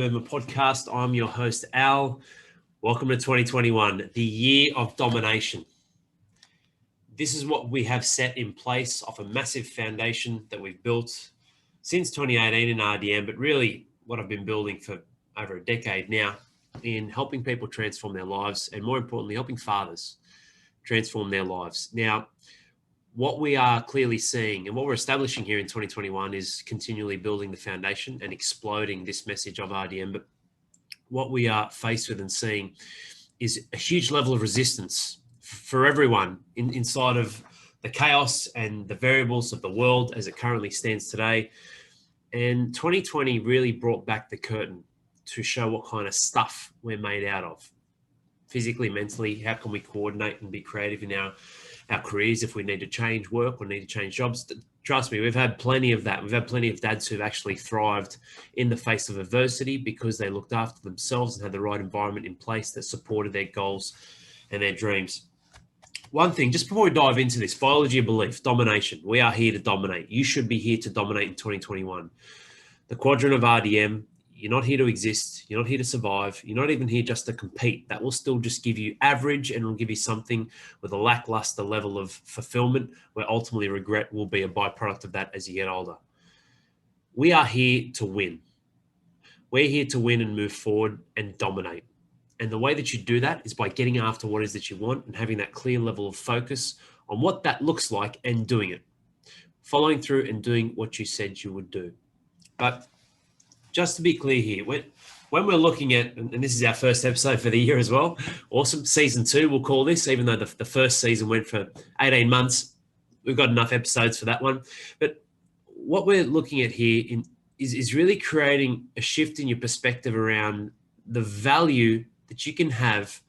My podcast. I'm your host, Al. Welcome to 2021, the year of domination. This is what we have set in place off a massive foundation that we've built since 2018 in RDM, but really what I've been building for over a decade now in helping people transform their lives and, more importantly, helping fathers transform their lives. Now, what we are clearly seeing and what we're establishing here in 2021 is continually building the foundation and exploding this message of RDM. But what we are faced with and seeing is a huge level of resistance for everyone inside of the chaos and the variables of the world as it currently stands today. And 2020 really brought back the curtain to show what kind of stuff we're made out of. Physically, mentally, how can we coordinate and be creative in our careers if we need to change work or need to change jobs? Trust me, we've had plenty of that. We've had plenty of dads who've actually thrived in the face of adversity because they looked after themselves and had the right environment in place that supported their goals and their dreams. One thing, just before we dive into this, biology of belief, domination. We are here to dominate. You should be here to dominate in 2021. The quadrant of RDM, you're not here to exist. You're not here to survive. You're not even here just to compete. That will still just give you average and will give you something with a lackluster level of fulfillment where ultimately regret will be a byproduct of that as you get older. We are here to win. We're here to win and move forward and dominate. And the way that you do that is by getting after what it is that you want and having that clear level of focus on what that looks like and doing it. Following through and doing what you said you would do. But just to be clear here, when we're looking at, and this is our first episode for the year as well, awesome, season 2 we'll call this, even though the first season went for 18 months, we've got enough episodes for that one. But what we're looking at here is really creating a shift in your perspective around the value that you can have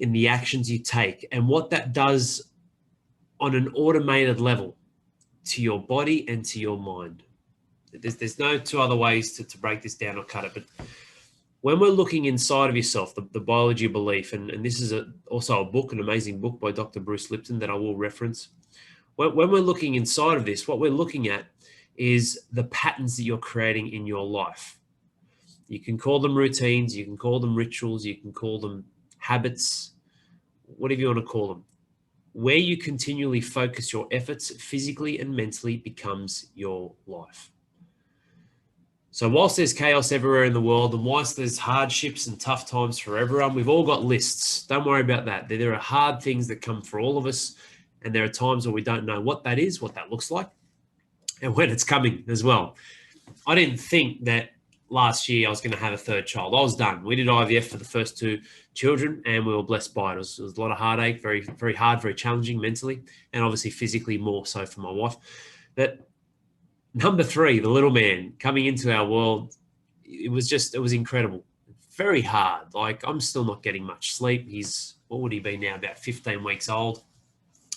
in the actions you take and what that does on an automated level to your body and to your mind. There's no two other ways to break this down or cut it. But when we're looking inside of yourself, the biology of belief, and this is also a book, an amazing book by Dr. Bruce Lipton that I will reference. When we're looking inside of this, what we're looking at is the patterns that you're creating in your life. You can call them routines, you can call them rituals, you can call them habits, whatever you want to call them. Where you continually focus your efforts physically and mentally becomes your life. So whilst there's chaos everywhere in the world and whilst there's hardships and tough times for everyone, we've all got lists. Don't worry about that. There are hard things that come for all of us. And there are times where we don't know what that is, what that looks like, and when it's coming as well. I didn't think that last year I was going to have a third child. I was done. We did IVF for the first 2 children and we were blessed by it. It was a lot of heartache, very, very hard, very challenging mentally, and obviously physically more so for my wife. But number 3, the little man coming into our world, it was incredible. Very hard. Like, I'm still not getting much sleep. What would he be now? About 15 weeks old.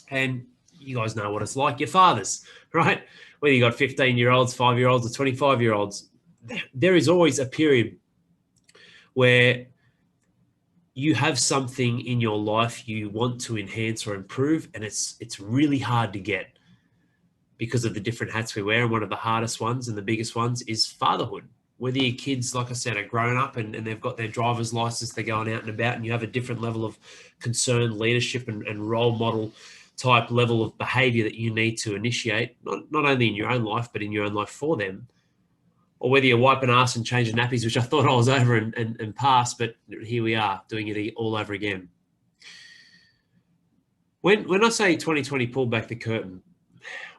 And you guys know what it's like. Your fathers, right? Whether you got 15-year-olds, 5-year-olds, or 25-year-olds, there is always a period where you have something in your life you want to enhance or improve, and it's really hard to get because of the different hats we wear. And one of the hardest ones and the biggest ones is fatherhood. Whether your kids, like I said, are grown up and they've got their driver's license, they're going out and about, and you have a different level of concern, leadership, and role model type level of behavior that you need to initiate, not only in your own life, but in your own life for them. Or whether you're wiping ass and changing nappies, which I thought I was over and past, but here we are doing it all over again. When I say 2020 pulled back the curtain,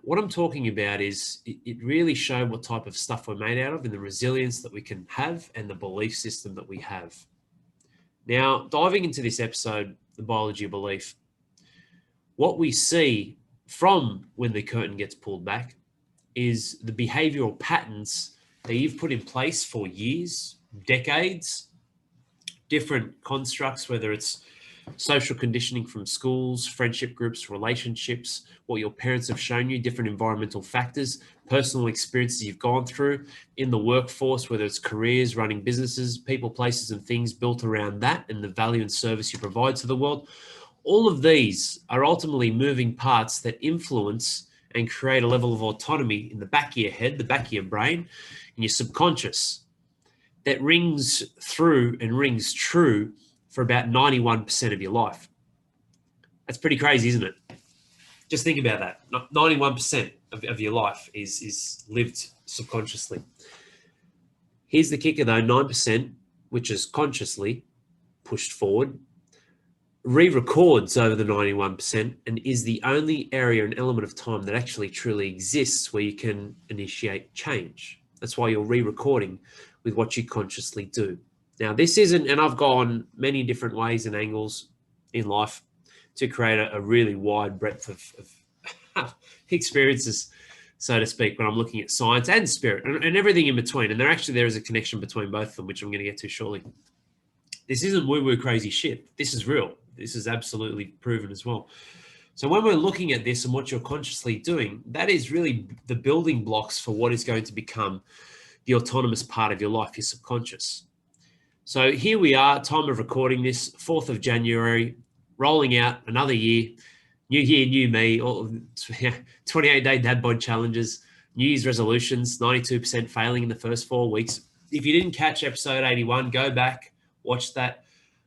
what I'm talking about is it really showed what type of stuff we're made out of and the resilience that we can have and the belief system that we have. Now, diving into this episode, the biology of belief, what we see from when the curtain gets pulled back is the behavioral patterns that you've put in place for years, decades, different constructs, whether it's social conditioning from schools, friendship groups, relationships, what your parents have shown you, different environmental factors, personal experiences you've gone through in the workforce, whether it's careers, running businesses, people, places, and things built around that and the value and service you provide to the world. All of these are ultimately moving parts that influence and create a level of autonomy in the back of your head, the back of your brain, and your subconscious that rings through and rings true for about 91% of your life. That's pretty crazy, isn't it? Just think about that. 91% of your life is lived subconsciously. Here's the kicker though, 9%, which is consciously pushed forward, re-records over the 91% and is the only area and element of time that actually truly exists where you can initiate change. That's why you're re-recording with what you consciously do. Now, this isn't, and I've gone many different ways and angles in life to create a really wide breadth of experiences, so to speak, when I'm looking at science and spirit and everything in between. And there is a connection between both of them, which I'm going to get to shortly. This isn't woo-woo crazy shit. This is real. This is absolutely proven as well. So when we're looking at this and what you're consciously doing, that is really the building blocks for what is going to become the autonomous part of your life, your subconscious. So here we are, time of recording this, 4th of January, rolling out another year, new year, new me, 28-day dadbod challenges, New Year's resolutions, 92% failing in the first 4 weeks. If you didn't catch episode 81, go back, watch that,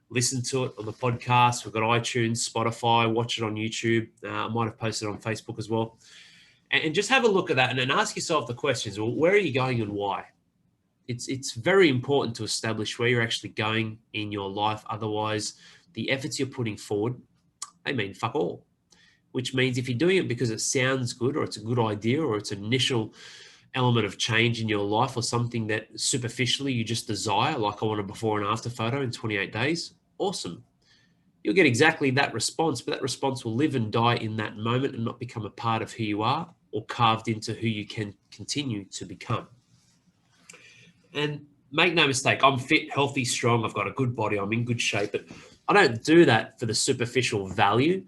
listen to it on the podcast. We've got iTunes, Spotify, watch it on YouTube. I might have posted it on Facebook as well. And just have a look at that and then ask yourself the questions. Well, where are you going and why? It's very important to establish where you're actually going in your life. Otherwise, the efforts you're putting forward, they mean fuck all. Which means if you're doing it because it sounds good or it's a good idea or it's an initial element of change in your life or something that superficially you just desire, like I want a before and after photo in 28 days, awesome. You'll get exactly that response, but that response will live and die in that moment and not become a part of who you are or carved into who you can continue to become. And make no mistake, I'm fit, healthy, strong. I've got a good body. I'm in good shape, but I don't do that for the superficial value.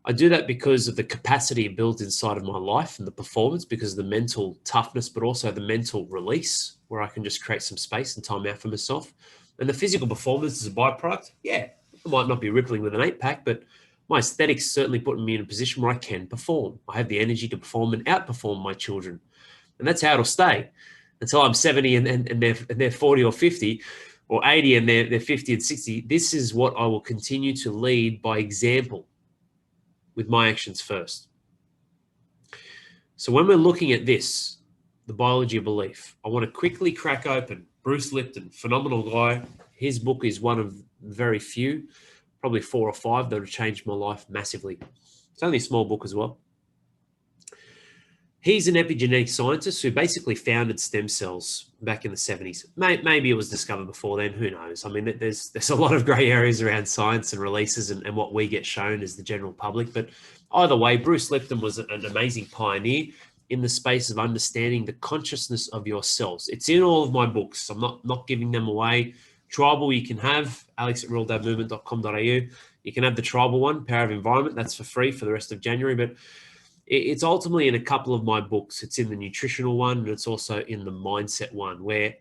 I do that because of the capacity built inside of my life and the performance, because of the mental toughness, but also the mental release where I can just create some space and time out for myself. And the physical performance is a byproduct. Yeah, I might not be rippling with an 8-pack, but my aesthetics certainly putting me in a position where I can perform. I have the energy to perform and outperform my children. And that's how it'll stay until I'm 70 and they're 40 or 50 or 80 and they're 50 and 60. This is what I will continue to lead by example with my actions first. So when we're looking at this, the biology of belief, I want to quickly crack open Bruce Lipton, phenomenal guy. His book is one of very few, probably 4 or 5 that have changed my life massively. It's only a small book as well. He's an epigenetic scientist who basically founded stem cells back in the 70s. Maybe it was discovered before then, who knows? I mean, there's a lot of gray areas around science and releases and what we get shown as the general public. But either way, Bruce Lipton was an amazing pioneer in the space of understanding the consciousness of your cells. It's in all of my books. I'm not giving them away. Tribal you can have, alex@realdadmovement.com.au. You can have the tribal one, Power of Environment. That's for free for the rest of January. But it's ultimately in a couple of my books. It's in the nutritional one, and it's also in the mindset one, where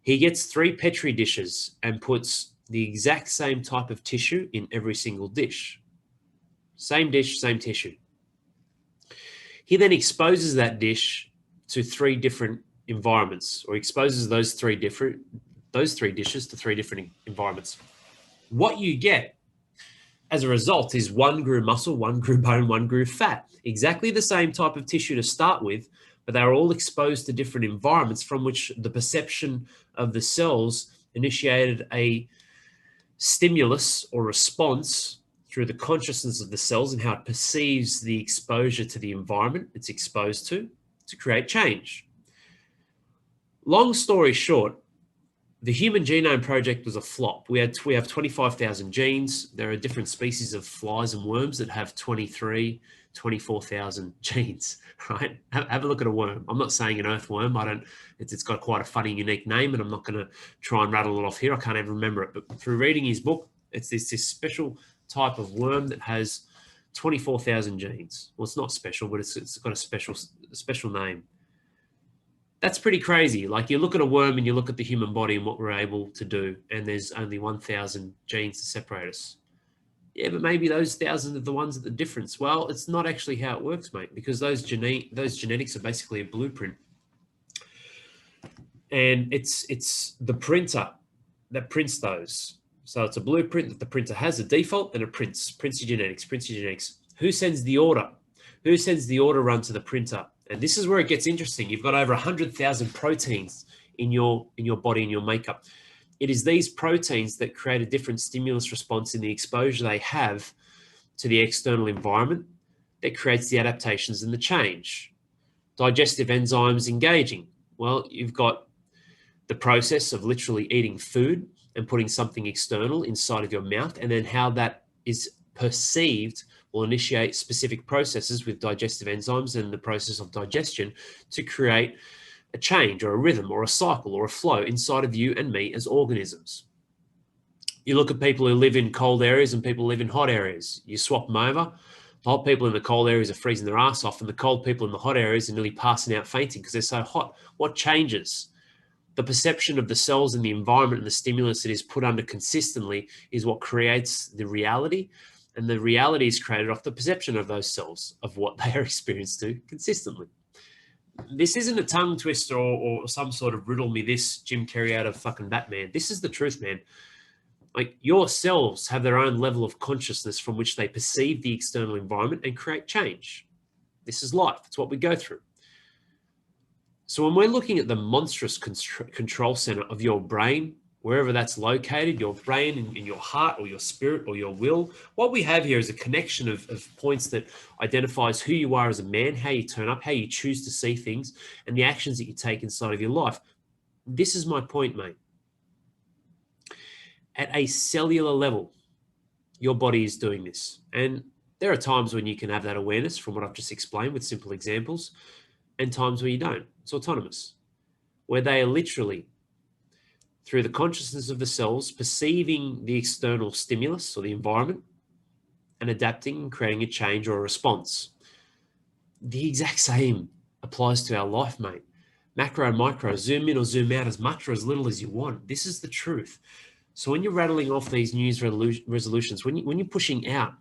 he gets 3 Petri dishes and puts the exact same type of tissue in every single dish. Same dish, same tissue. He then exposes that dish to 3 different environments, or exposes those three dishes to 3 different environments. What you get as a result is 1 grew muscle, 1 grew bone, 1 grew fat. Exactly the same type of tissue to start with, but they're all exposed to different environments from which the perception of the cells initiated a stimulus or response through the consciousness of the cells and how it perceives the exposure to the environment it's exposed to create change. Long story short, the Human Genome Project was a flop. We have 25,000 genes. There are different species of flies and worms that have 24,000 genes, right? Have a look at a worm. I'm not saying an earthworm. It's got quite a funny, unique name, and I'm not going to try and rattle it off here. I can't even remember it. But through reading his book, it's this special type of worm that has 24,000 genes. Well, it's not special, but it's got a special name. That's pretty crazy. Like, you look at a worm and you look at the human body and what we're able to do, and there's only 1,000 genes to separate us. Yeah, but maybe those 1,000 are the ones that are the difference. Well, it's not actually how it works, mate, because those genetics are basically a blueprint. And it's the printer that prints those. So it's a blueprint that the printer has, a default, and it prints your genetics. Who sends the order? Who sends the order run to the printer? And this is where it gets interesting. You've got over 100,000 proteins in your body, in your makeup. It is these proteins that create a different stimulus response in the exposure they have to the external environment that creates the adaptations and the change. Digestive enzymes engaging. Well, you've got the process of literally eating food and putting something external inside of your mouth, and then how that is perceived will initiate specific processes with digestive enzymes and the process of digestion to create a change or a rhythm or a cycle or a flow inside of you and me as organisms. You look at people who live in cold areas and people who live in hot areas. You swap them over. The hot people in the cold areas are freezing their ass off, and the cold people in the hot areas are nearly passing out fainting because they're so hot. What changes? The perception of the cells and the environment and the stimulus it is put under consistently is what creates the reality. And the reality is created off the perception of those cells of what they are experienced to consistently. This isn't a tongue twister or some sort of riddle me this Jim Carrey out of fucking Batman. This is the truth, man. Like, your cells have their own level of consciousness from which they perceive the external environment and create change. This is life. It's what we go through. So when we're looking at the monstrous control center of your brain, wherever that's located, your brain in your heart or your spirit or your will, what we have here is a connection of points that identifies who you are as a man, how you turn up, how you choose to see things, and the actions that you take inside of your life. This is my point, mate. At a cellular level, your body is doing this. And there are times when you can have that awareness from what I've just explained with simple examples, and times where you don't. It's autonomous, where they are literally, through the consciousness of the cells, perceiving the external stimulus or the environment and adapting and creating a change or a response. The exact same applies to our life, mate. Macro and micro, zoom in or zoom out as much or as little as you want. This is the truth. So when you're rattling off these New Year's resolutions, when you're pushing out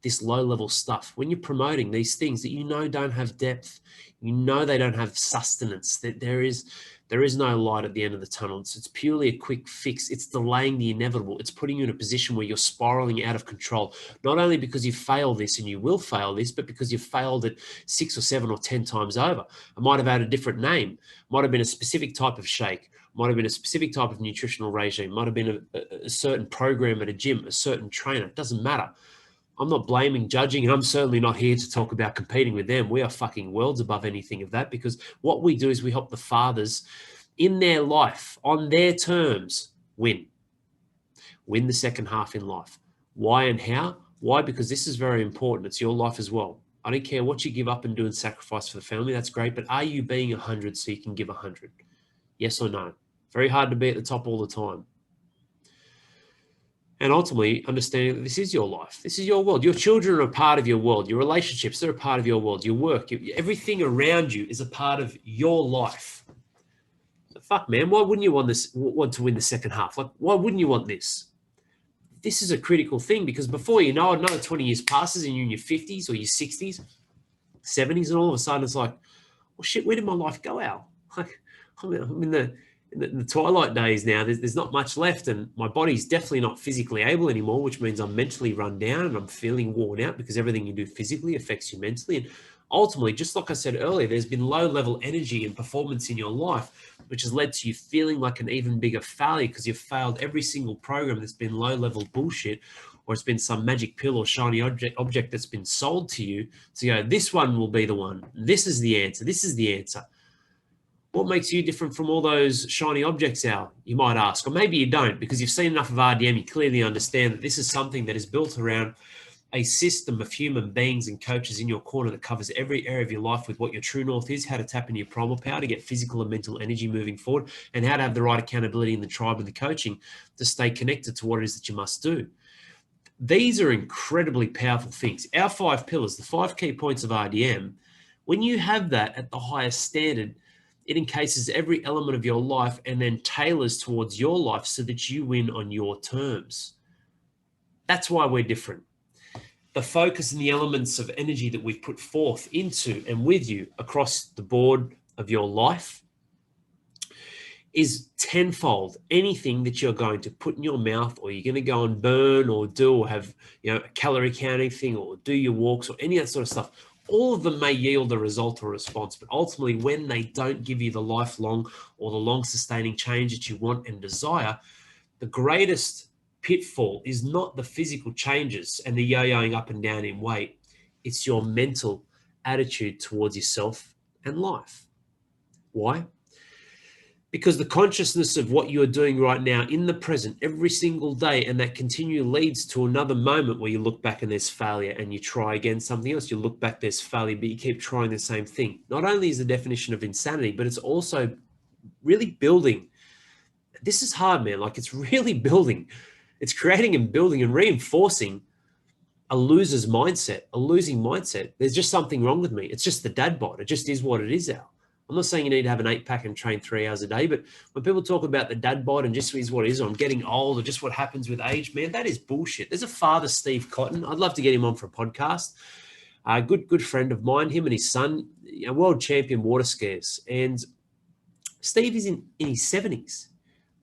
this low-level stuff, when you're promoting these things that you know don't have depth, you know they don't have sustenance, that there is no light at the end of the tunnel. It's purely a quick fix. It's delaying the inevitable. It's putting you in a position where you're spiraling out of control, not only because you failed this and you will fail this, but because you've failed it 6 or 7 or 10 times over. It might have had a different name, might have been a specific type of shake, might have been a specific type of nutritional regime, might have been a certain program at a gym, a certain trainer. It doesn't matter. I'm not blaming, judging, and I'm certainly not here to talk about competing with them. We are fucking worlds above anything of that, because what we do is we help the fathers in their life, on their terms, win the second half in life. Why and how? Why? Because this is very important. It's your life as well. I don't care what you give up and do and sacrifice for the family. That's great. But are you being 100 so you can give 100? Yes or no? Very hard to be at the top all the time. And ultimately, understanding that this is your life. This is your world. Your children are a part of your world. Your relationships, they're a part of your world. Your work, everything around you is a part of your life. So fuck, man, why wouldn't you want to win the second half? Like, why wouldn't you want this? This is a critical thing, because before you know it, another 20 years passes and you're in your 50s or your 60s, 70s, and all of a sudden it's like, well, shit, where did my life go, Al? Like, I'm in the twilight days now. There's not much left, and my body's definitely not physically able anymore, which means I'm mentally run down and I'm feeling worn out, because everything you do physically affects you mentally. And ultimately, just like I said earlier, there's been low-level energy and performance in your life, which has led to you feeling like an even bigger failure because you've failed every single program that's been low-level bullshit, or it's been some magic pill or shiny object that's been sold to you to go, this one will be the one. This is the answer. This is the answer. What makes you different from all those shiny objects, Al? You might ask. Or maybe you don't, because you've seen enough of RDM. You clearly understand that this is something that is built around a system of human beings and coaches in your corner that covers every area of your life with what your true north is, how to tap into your primal power to get physical and mental energy moving forward, and how to have the right accountability in the tribe and the coaching to stay connected to what it is that you must do. These are incredibly powerful things. Our 5 pillars, the 5 key points of RDM, when you have that at the highest standard, it encases every element of your life and then tailors towards your life so that you win on your terms. That's why we're different. The focus and the elements of energy that we've put forth into and with you across the board of your life is tenfold anything that you're going to put in your mouth, or you're going to go and burn or do, or have, a calorie counting thing, or do your walks, or any of that sort of stuff. All of them may yield a result or response, but ultimately when they don't give you the lifelong or the long sustaining change that you want and desire, the greatest pitfall is not the physical changes and the yo-yoing up and down in weight. It's your mental attitude towards yourself and life. Why? Because the consciousness of what you're doing right now in the present every single day, and that continue leads to another moment where you look back and there's failure and you try again something else. You look back, there's failure, but you keep trying the same thing. Not only is the definition of insanity, but it's also really building. This is hard, man. Like, it's really building. It's creating and building and reinforcing a loser's mindset, a losing mindset. There's just something wrong with me. It's just the dad bod. It just is what it is, Al. I'm not saying you need to have an 8-pack and train 3 hours a day, but when people talk about the dad bod and just is what it is, or I'm getting old, or just what happens with age, man, that is bullshit. There's a father, Steve Cotton. I'd love to get him on for a podcast. A good friend of mine, him and his son, world champion water skiers. And Steve is in his 70s.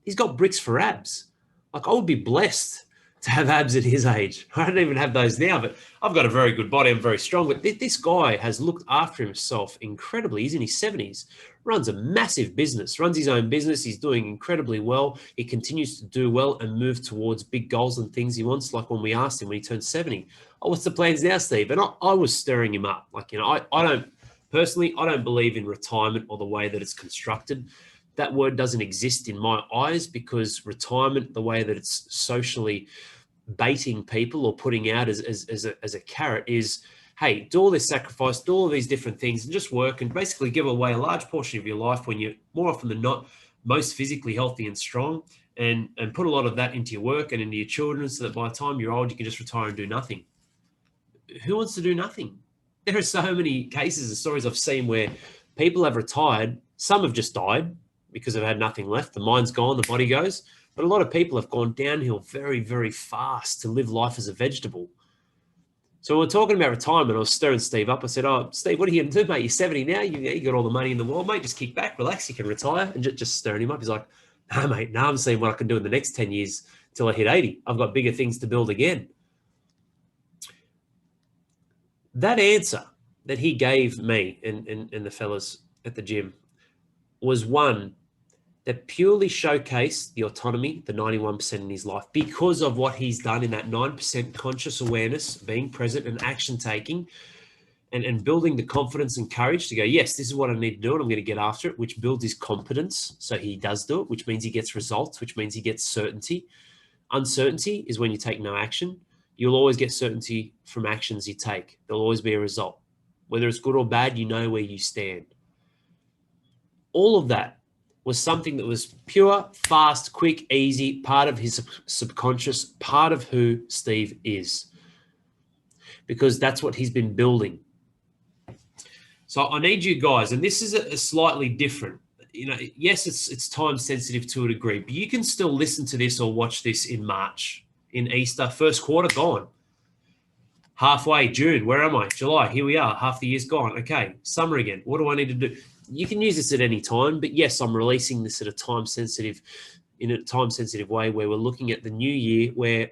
He's got bricks for abs. Like, I would be blessed to have abs at his age. I don't even have those now, but I've got a very good body. I'm very strong. But this guy has looked after himself incredibly. He's in his 70s, runs a massive business, runs his own business. He's doing incredibly well. He continues to do well and move towards big goals and things he wants. Like when we asked him when he turned 70, oh, what's the plans now, Steve? And I was stirring him up. Like, I don't believe in retirement or the way that it's constructed. That word doesn't exist in my eyes, because retirement, the way that it's socially baiting people or putting out as a carrot, is, hey, do all this sacrifice, do all these different things, and just work and basically give away a large portion of your life when you're more often than not most physically healthy and strong, and put a lot of that into your work and into your children, so that by the time you're old, you can just retire and do nothing. Who wants to do nothing? There are so many cases and stories I've seen where people have retired. Some have just died because they've had nothing left. The mind's gone, the body goes. But a lot of people have gone downhill very, very fast to live life as a vegetable. So when we're talking about retirement, I was stirring Steve up. I said, oh, Steve, what are you going to do, mate? You're 70 now. You got all the money in the world, mate. Just kick back, relax. You can retire. And just stirring him up. He's like, no, mate, no, I'm seeing what I can do in the next 10 years till I hit 80. I've got bigger things to build again. That answer that he gave me and the fellas at the gym was one that purely showcased the autonomy, the 91% in his life, because of what he's done in that 9% conscious awareness, being present and action taking, and building the confidence and courage to go, yes, this is what I need to do, and I'm going to get after it, which builds his competence. So he does do it, which means he gets results, which means he gets certainty. Uncertainty is when you take no action. You'll always get certainty from actions you take. There'll always be a result. Whether it's good or bad, you know where you stand. All of that was something that was pure, fast, quick, easy, part of his subconscious, part of who Steve is, because that's what he's been building. So I need you guys, and this is a slightly different, yes, it's time sensitive to a degree, but you can still listen to this or watch this in March, in Easter, first quarter gone. Halfway, June, where am I? July, here we are, half the year's gone. Okay, summer again. What do I need to do? You can use this at any time, but yes, I'm releasing this in a time sensitive way, where we're looking at the new year, where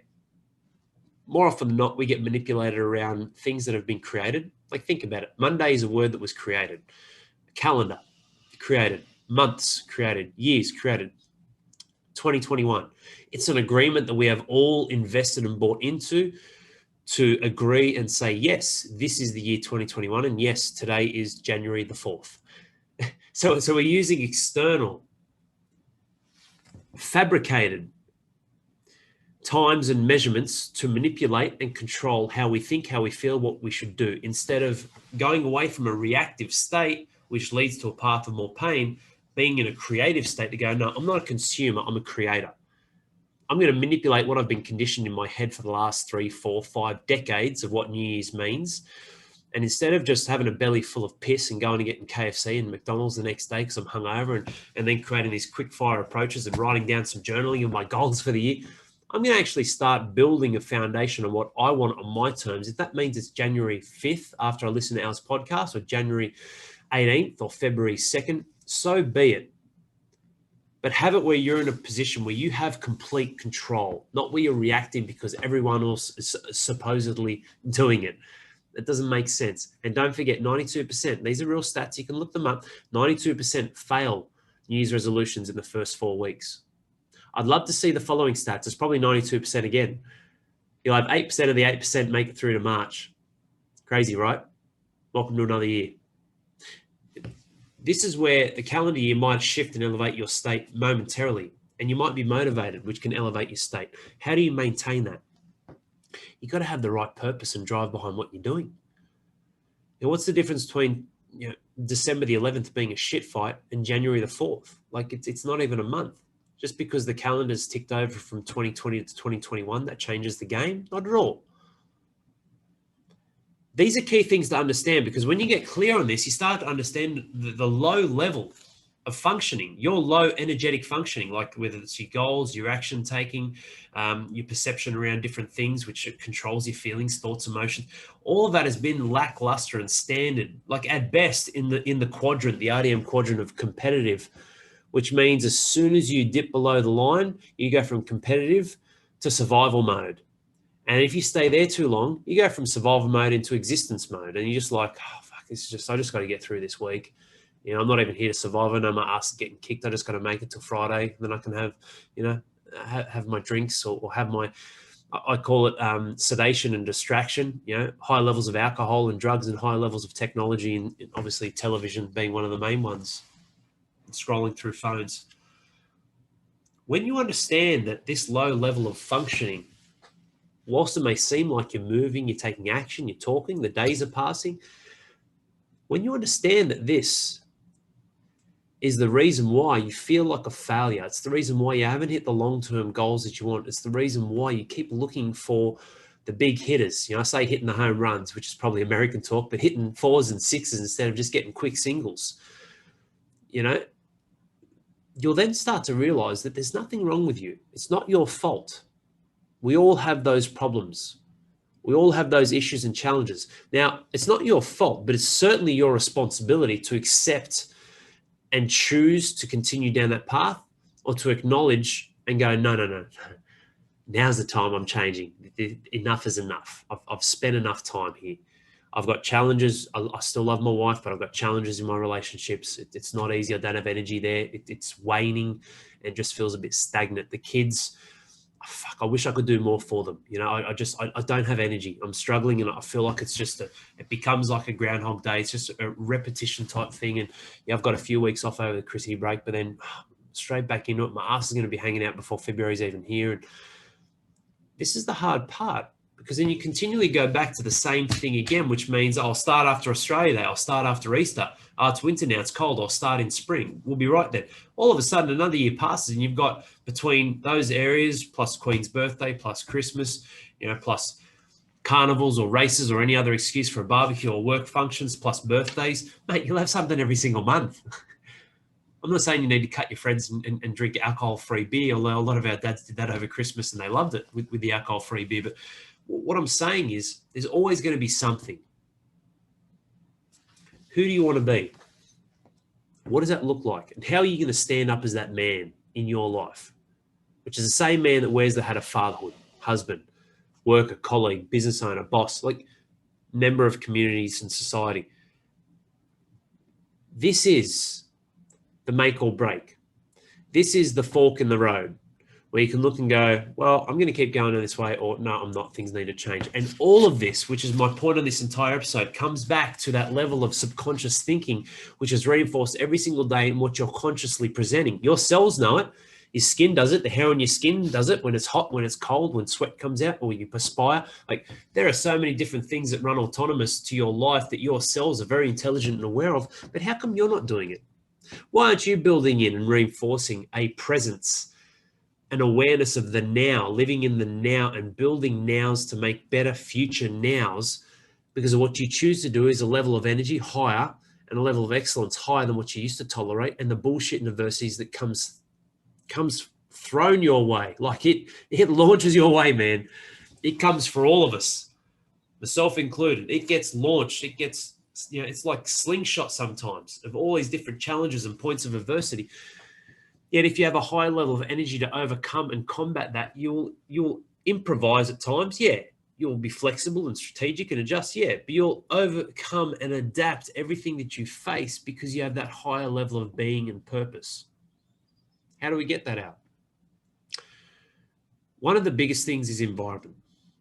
more often than not, we get manipulated around things that have been created. Like, think about it. Monday is a word that was created. Calendar, created. Months, created. Years, created. 2021. It's an agreement that we have all invested and bought into, to agree and say, yes, this is the year 2021. And yes, today is January the 4th. So we're using external, fabricated times and measurements to manipulate and control how we think, how we feel, what we should do, instead of going away from a reactive state, which leads to a path of more pain, being in a creative state to go, no, I'm not a consumer, I'm a creator. I'm going to manipulate what I've been conditioned in my head for the last 3, 4, 5 decades of what New Year's means. And instead of just having a belly full of piss and going and getting KFC and McDonald's the next day because I'm hungover, and then creating these quick fire approaches and writing down some journaling of my goals for the year, I'm going to actually start building a foundation on what I want on my terms. If that means it's January 5th after I listen to Al's podcast, or January 18th or February 2nd, so be it. but have it where you're in a position where you have complete control, not where you're reacting because everyone else is supposedly doing it. That doesn't make sense. And don't forget, 92%, these are real stats, you can look them up, 92% fail New Year's resolutions in the first 4 weeks. I'd love to see the following stats. It's probably 92% again. You'll have 8% of the 8% make it through to March. Crazy, right? Welcome to another year. This is where the calendar year might shift and elevate your state momentarily, and you might be motivated, which can elevate your state. How do you maintain that? You've got to have the right purpose and drive behind what you're doing. Now, what's the difference between December the 11th being a shit fight and January the 4th? Like it's not even a month. Just because the calendar's ticked over from 2020 to 2021, that changes the game? Not at all. These are key things to understand, because when you get clear on this, you start to understand the low level of functioning, your low energetic functioning, like whether it's your goals, your action taking, your perception around different things, which controls your feelings, thoughts, emotions. All of that has been lackluster and standard, like at best in the quadrant, the RDM quadrant of competitive, which means as soon as you dip below the line, you go from competitive to survival mode. And if you stay there too long, you go from survival mode into existence mode. And you're just like, oh, fuck, I just got to get through this week. I'm not even here to survive. I know my ass is getting kicked. I just got to make it till Friday. Then I can have, have my drinks or have my, I call it sedation and distraction, high levels of alcohol and drugs and high levels of technology, and obviously television being one of the main ones, and scrolling through phones. When you understand that this low level of functioning, whilst it may seem like you're moving, you're taking action, you're talking, the days are passing, when you understand that this is the reason why you feel like a failure, it's the reason why you haven't hit the long-term goals that you want, it's the reason why you keep looking for the big hitters. I say hitting the home runs, which is probably American talk, but hitting 4s and 6s instead of just getting quick singles. You'll then start to realize that there's nothing wrong with you. It's not your fault. We all have those problems. We all have those issues and challenges. Now, it's not your fault, but it's certainly your responsibility to accept and choose to continue down that path, or to acknowledge and go, no. Now's the time I'm changing. Enough is enough. I've spent enough time here. I've got challenges. I still love my wife, but I've got challenges in my relationships. It's not easy. I don't have energy there. It's waning and just feels a bit stagnant. The kids, I wish I could do more for them. I don't have energy. I'm struggling, and I feel like it's just it becomes like a Groundhog Day. It's just a repetition type thing. And I've got a few weeks off over the Chrissy break, but then straight back into it. My ass is going to be hanging out before February's even here. And this is the hard part, because then you continually go back to the same thing again, which means I'll start after Australia Day. I'll start after Easter. It's winter now. It's cold. I'll start in spring. We'll be right there. All of a sudden, another year passes, and you've got between those areas, plus Queen's birthday, plus Christmas, plus carnivals or races or any other excuse for a barbecue or work functions, plus birthdays, mate, you'll have something every single month. I'm not saying you need to cut your friends and drink alcohol-free beer, although a lot of our dads did that over Christmas and they loved it with the alcohol-free beer. But what I'm saying is there's always going to be something. Who do you want to be? What does that look like? And how are you going to stand up as that man in your life? Which is the same man that wears the hat of fatherhood, husband, worker, colleague, business owner, boss, like member of communities and society. This is the make or break. This is the fork in the road, where you can look and go, well, I'm going to keep going in this way, or no, I'm not. Things need to change. And all of this, which is my point on this entire episode, comes back to that level of subconscious thinking, which is reinforced every single day in what you're consciously presenting. Your cells know it. Your skin does it. The hair on your skin does it when it's hot, when it's cold, when sweat comes out, or you perspire. Like, there are so many different things that run autonomous to your life that your cells are very intelligent and aware of. But how come you're not doing it? Why aren't you building in and reinforcing a presence, an awareness of the now, living in the now and building nows to make better future nows? Because of what you choose to do is a level of energy higher and a level of excellence higher than what you used to tolerate, and the bullshit and adversities that comes thrown your way. Like it launches your way, man. It comes for all of us, myself included. It gets launched. It gets, it's like slingshot sometimes, of all these different challenges and points of adversity. Yet if you have a high level of energy to overcome and combat that, you'll improvise at times. Yeah. You'll be flexible and strategic and adjust. Yeah. But you'll overcome and adapt everything that you face because you have that higher level of being and purpose. How do we get that out? One of the biggest things is environment.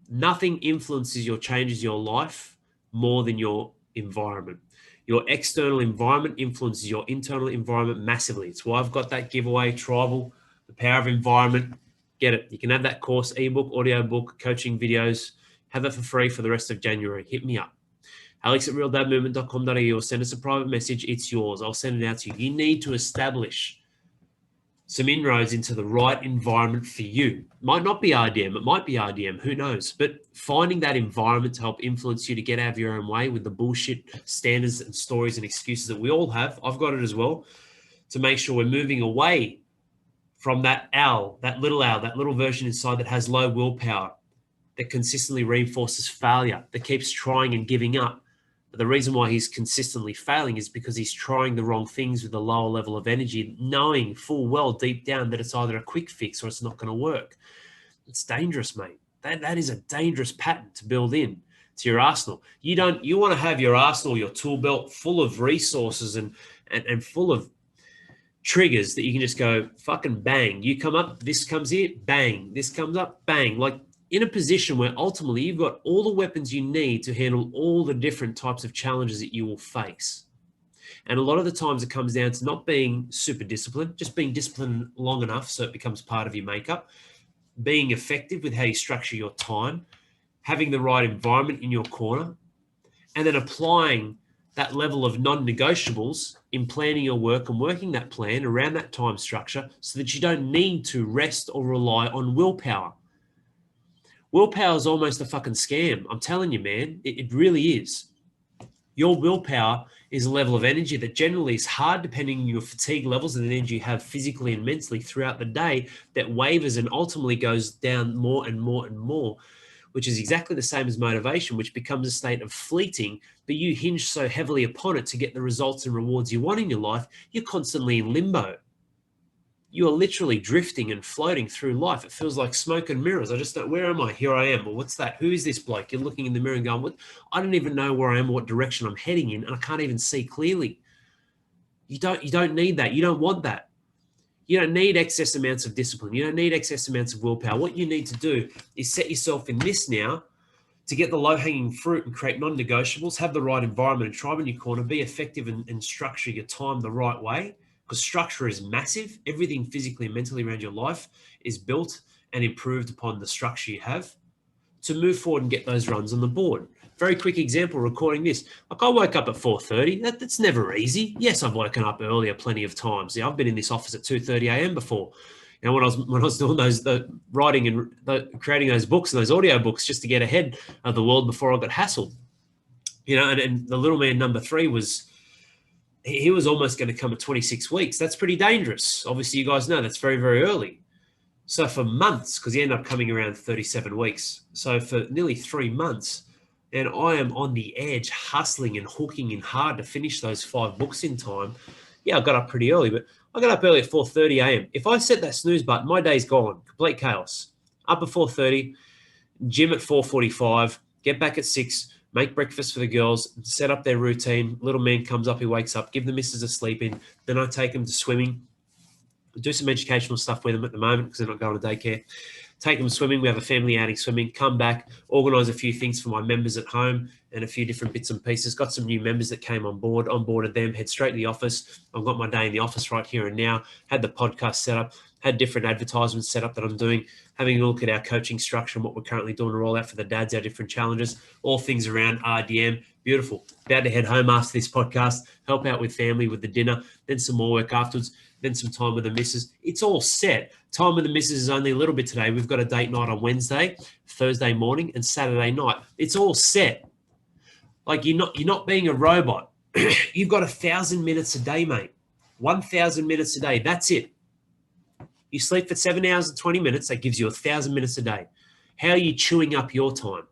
Nothing influences or changes your life more than your environment. Your external environment influences your internal environment massively. It's why I've got that giveaway, Tribal, The Power of Environment. Get it. You can have that course, ebook, audiobook, coaching videos. Have it for free for the rest of January. Hit me up. alex@realdadmovement.com.au or send us a private message. It's yours. I'll send it out to you. You need to establish some inroads into the right environment for you. Might not be RDM, it might be RDM, who knows? But finding that environment to help influence you to get out of your own way with the bullshit standards and stories and excuses that we all have, I've got it as well, to make sure we're moving away from that owl, that little version inside that has low willpower, that consistently reinforces failure, that keeps trying and giving up. But the reason why he's consistently failing is because he's trying the wrong things with a lower level of energy, knowing full well deep down that it's either a quick fix or it's not going to work. It's dangerous, mate. That is a dangerous pattern to build in to your arsenal. You want to have your arsenal, your tool belt full of resources and full of triggers that you can just go fucking bang. You come up, this comes here, bang. This comes up, bang. Like, in a position where ultimately you've got all the weapons you need to handle all the different types of challenges that you will face. And a lot of the times it comes down to not being super disciplined, just being disciplined long enough so it becomes part of your makeup, being effective with how you structure your time, having the right environment in your corner, and then applying that level of non-negotiables in planning your work and working that plan around that time structure so that you don't need to rest or rely on willpower. Willpower is almost a fucking scam. I'm telling you, man, it really is. Your willpower is a level of energy that generally is hard depending on your fatigue levels and the energy you have physically and mentally throughout the day, that wavers and ultimately goes down more and more and more, which is exactly the same as motivation, which becomes a state of fleeting, but you hinge so heavily upon it to get the results and rewards you want in your life, you're constantly in limbo. You are literally drifting and floating through life. It feels like smoke and mirrors. I just don't, where am I? Here I am. Or what's that? Who is this bloke? You're looking in the mirror and going, what? I don't even know where I am or what direction I'm heading in, and I can't even see clearly. You don't need that. You don't want that. You don't need excess amounts of discipline. You don't need excess amounts of willpower. What you need to do is set yourself in this now to get the low-hanging fruit and create non-negotiables, have the right environment and tribe in your corner, be effective and structure your time the right way. Because structure is massive. Everything physically and mentally around your life is built and improved upon the structure you have to move forward and get those runs on the board. Very quick example, recording this. Like, I woke up at 4:30. That's never easy. Yes, I've woken up earlier plenty of times. Yeah, I've been in this office at 2:30 a.m. before. And when I was doing the writing and creating those books and those audio books just to get ahead of the world before I got hassled. And the little man number 3 was, he was almost going to come at 26 weeks. That's pretty dangerous. Obviously, you guys know that's very, very early. So for months, because he ended up coming around 37 weeks. So for nearly 3 months, and I am on the edge, hustling and hooking in hard to finish those 5 books in time. Yeah, I got up pretty early, but I got up early at 4:30 a.m. If I set that snooze button, my day's gone. Complete chaos. Up at 4:30, gym at 4:45, get back at 6, make breakfast for the girls, set up their routine. Little man comes up, he wakes up, give the missus a sleep in. Then I take him to swimming, do some educational stuff with them at the moment because they're not going to daycare. Take them swimming. We have a family outing swimming. Come back, organise a few things for my members at home and a few different bits and pieces. Got some new members that came on board, onboarded them, head straight to the office. I've got my day in the office right here and now. Had the podcast set up, had different advertisements set up that I'm doing, having a look at our coaching structure and what we're currently doing to roll out for the dads, our different challenges, all things around RDM. Beautiful. About to head home after this podcast, help out with family with the dinner, then some more work afterwards, then some time with the missus. It's all set. Time with the missus is only a little bit today. We've got a date night on Wednesday, Thursday morning, and Saturday night. It's all set. Like, you're not being a robot. You've got 1,000 minutes a day, mate. 1,000 minutes a day. That's it. You sleep for 7 hours and 20 minutes. That gives you 1,000 minutes a day. How are you chewing up your time?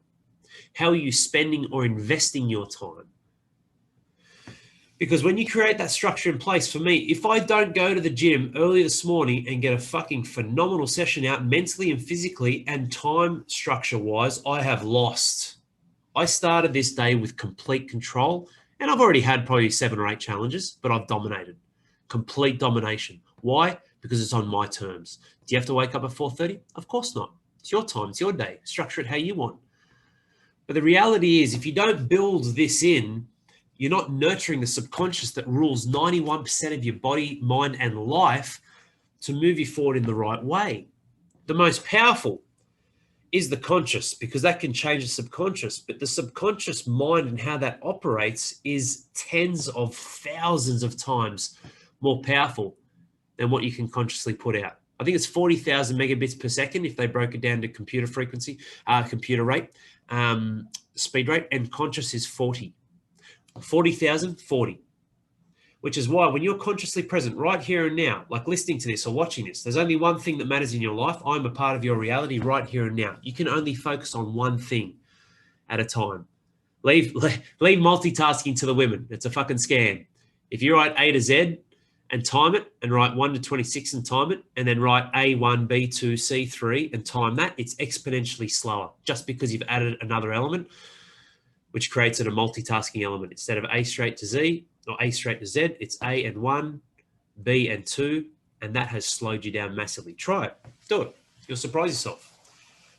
How are you spending or investing your time? Because when you create that structure in place, for me, if I don't go to the gym early this morning and get a fucking phenomenal session out mentally and physically and time structure wise, I have lost. I started this day with complete control, and I've already had probably 7 or 8 challenges, but I've dominated. Complete domination. Why? Because it's on my terms. Do you have to wake up at 4:30? Of course not. It's your time. It's your day. Structure it how you want. But the reality is, if you don't build this in, you're not nurturing the subconscious that rules 91% of your body, mind, and life to move you forward in the right way. The most powerful is the conscious, because that can change the subconscious. But the subconscious mind and how that operates is tens of thousands of times more powerful than what you can consciously put out. I think it's 40,000 megabits per second if they broke it down to computer frequency, computer rate, speed rate, and conscious is 40. 40,000, 40. Which is why when you're consciously present right here and now, like listening to this or watching this, there's only one thing that matters in your life. I'm a part of your reality right here and now. You can only focus on one thing at a time. Leave multitasking to the women. It's a fucking scam. If you write A to Z and time it, and write 1 to 26 and time it, and then write A1, B2, C3 and time that, it's exponentially slower just because you've added another element, which creates it a multitasking element. Instead of A straight to Z or A straight to Z, it's A and 1, B and 2, and that has slowed you down massively. Try it. Do it. You'll surprise yourself.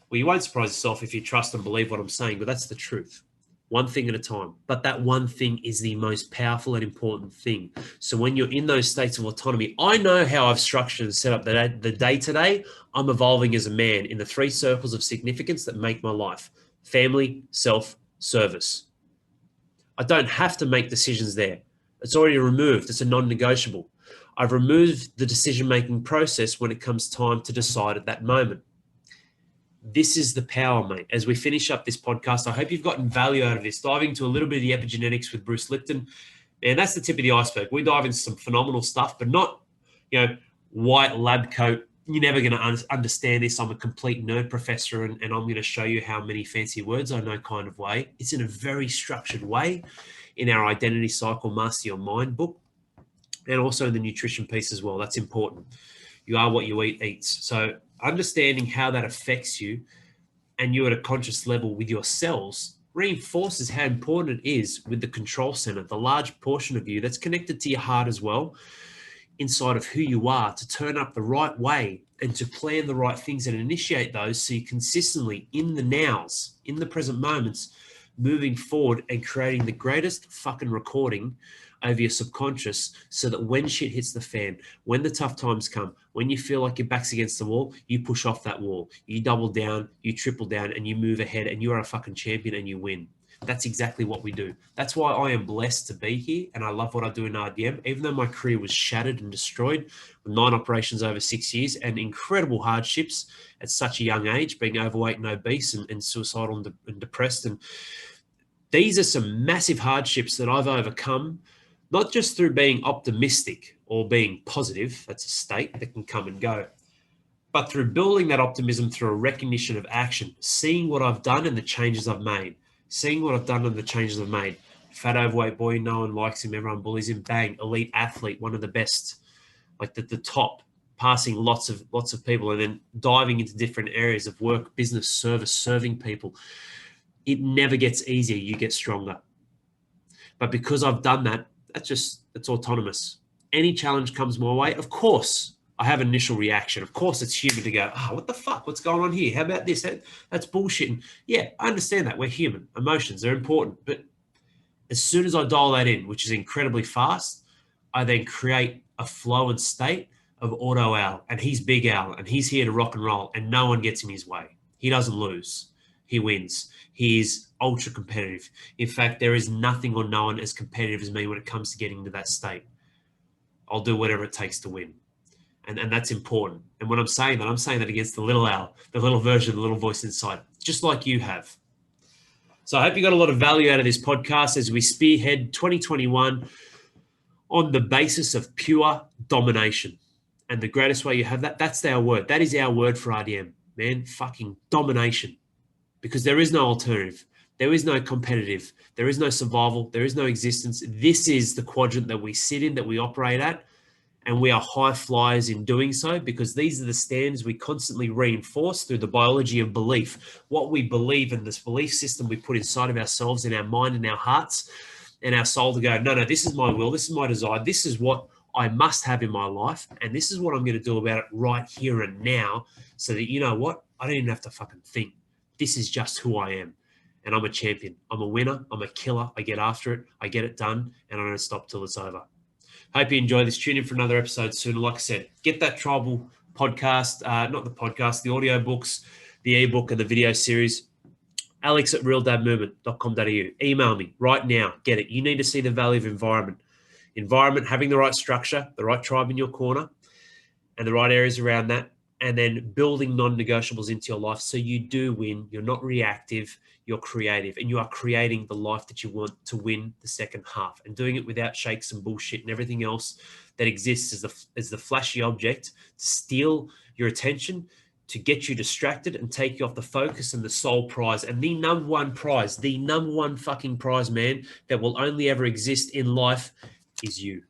Well, you won't surprise yourself if you trust and believe what I'm saying, but that's the truth. One thing at a time. But that one thing is the most powerful and important thing. So when you're in those states of autonomy, I know how I've structured and set up the day today. I'm evolving as a man in the 3 circles of significance that make my life: family, self, service. I don't have to make decisions there. It's already removed. It's a non-negotiable. I've removed the decision-making process when it comes time to decide at that moment. This is the power, mate. As we finish up this podcast, I hope you've gotten value out of this, diving into a little bit of the epigenetics with Bruce Lipton. And that's the tip of the iceberg. We dive into some phenomenal stuff, but not, white lab coat. You're never going to understand this. I'm a complete nerd professor, and I'm going to show you how many fancy words I know kind of way. It's in a very structured way in our Identity Cycle Master Your Mind book, and also in the nutrition piece as well. That's important. You are what you eat eats. So understanding how that affects you and you at a conscious level with your cells reinforces how important it is with the control center, the large portion of you that's connected to your heart as well, inside of who you are, to turn up the right way and to plan the right things and initiate those so you consistently in the nows, in the present moments, moving forward and creating the greatest fucking recording over your subconscious, so that when shit hits the fan, when the tough times come, when you feel like your back's against the wall, you push off that wall, you double down, you triple down, and you move ahead, and you are a fucking champion and you win. That's exactly what we do. That's why I am blessed to be here, and I love what I do in RDM, even though my career was shattered and destroyed with 9 operations over 6 years and incredible hardships at such a young age, being overweight and obese and suicidal and depressed. And these are some massive hardships that I've overcome, not just through being optimistic or being positive, that's a state that can come and go, but through building that optimism through a recognition of action, seeing what I've done and the changes I've made, Fat, overweight boy, no one likes him, everyone bullies him, bang, elite athlete, one of the best, like the top, passing lots of people, and then diving into different areas of work, business, service, serving people. It never gets easier, you get stronger. But because I've done that, it's autonomous. Any challenge comes my way, of course, I have an initial reaction. Of course, it's human to go, what the fuck? What's going on here? How about this? That's bullshit. And yeah, I understand that. We're human. Emotions are important. But as soon as I dial that in, which is incredibly fast, I then create a flow and state of Auto Al. And he's Big Al. And he's here to rock and roll. And no one gets in his way. He doesn't lose. He wins. He is ultra competitive. In fact, there is nothing or no one as competitive as me when it comes to getting to that state. I'll do whatever it takes to win. And that's important. And when I'm saying that against the little Al, the little version, the little voice inside, just like you have. So I hope you got a lot of value out of this podcast as we spearhead 2021 on the basis of pure domination. And the greatest way you have that's our word. That is our word for RDM, man, fucking domination. Because there is no alternative. There is no competitive. There is no survival. There is no existence. This is the quadrant that we sit in, that we operate at. And we are high flyers in doing so, because these are the standards we constantly reinforce through the biology of belief. What we believe in, this belief system we put inside of ourselves, in our mind and our hearts and our soul, to go, no, this is my will. This is my desire. This is what I must have in my life. And this is what I'm going to do about it right here and now, so that, you know what? I don't even have to fucking think. This is just who I am. And I'm a champion. I'm a winner. I'm a killer. I get after it. I get it done. And I don't stop till it's over. Hope you enjoy this. Tune in for another episode soon. Like I said, get that tribal podcast, not the podcast, the audio books, the ebook, and the video series. alex@realdadmovement.com.au. Email me right now. Get it. You need to see the value of environment. Environment, having the right structure, the right tribe in your corner, and the right areas around that, and then building non-negotiables into your life so you do win. You're not reactive, you're creative, and you are creating the life that you want to win the second half, and doing it without shakes and bullshit and everything else that exists as the flashy object to steal your attention, to get you distracted and take you off the focus and the sole prize. And the number one prize, the number one fucking prize, man, that will only ever exist in life is you.